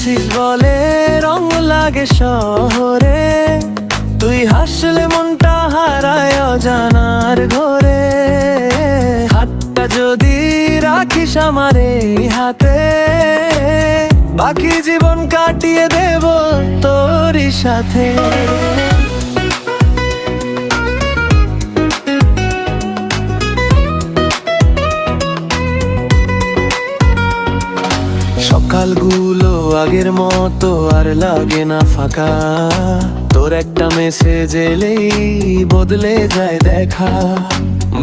আছিস বলে রং লাগে শহরে, তুই হাসলে মনটা হারায় অজানার ঘরে। হাতটা যদি রাখিস আমার এই হাতে, বাকি জীবন কাটিয়ে দেব তোরই সাথে। সকালগুলো আগের মতো আর লাগে না ফাঁকা, তোর একটা মেসেজ এলেই বদলে যায় দেখা।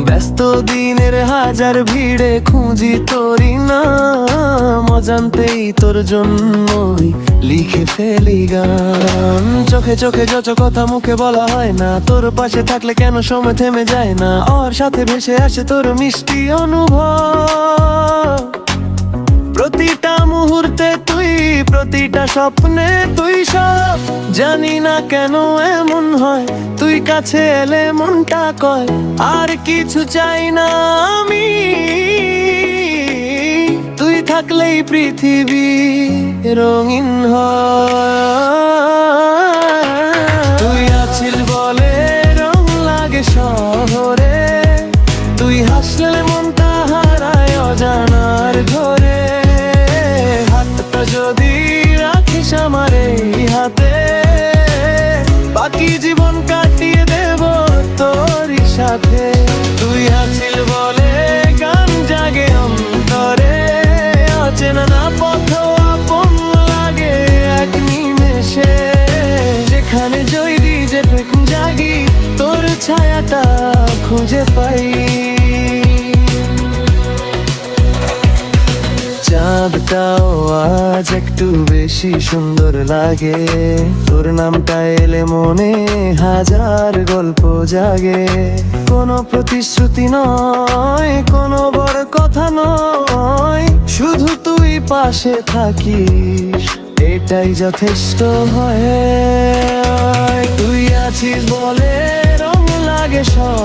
ব্যস্ত দিনের হাজার ভিড়ে খুঁজি তোরই নাম, অজান্তেই তোর জন্যই লিখে ফেলি গান। চোখে চোখে যত কথা মুখে বলা হয় না, তোর পাশে থাকলে কেন সময় থেমে যায় না। ওর সাথে ভেসে আসে তোর মিষ্টি অনুভব, প্রতিটা মুহূর্তে তুই, প্রতিটা স্বপ্নে তুই সব। জানি না কেন এমন হয়, তুই কাছে এলে মনটা কয় আর কিছু চাই না আমি। তুই থাকলেই পৃথিবী রঙিন হয়। তুই আছিস বলে রং লাগে শহরে, তুই হাসলে মনটা হারায় অজানার ঘরে। যদি রাখিস আমার এই হাতে, বাকি জীবন কাটিয়ে দেব তোরই সাথে। তুই আছিস বলে গান জাগে অন্তরে, অচেনা না পথ আপন লাগে এক নিমেষে। যেখানে জয়দি যেটুকু জাগি, তোর ছায়াটা খুঁজে পাই। চাঁদটাও আজ একটু বেশি সুন্দর লাগে, তোর নামটা এলে মনে হাজার গল্প জাগে। কোনো প্রতিশ্রুতি নয়, কোনো বড় কথা নয়, শুধু তুই পাশে থাকিস এটাই যথেষ্ট হয়। তুই আছিস বলে রং লাগে সব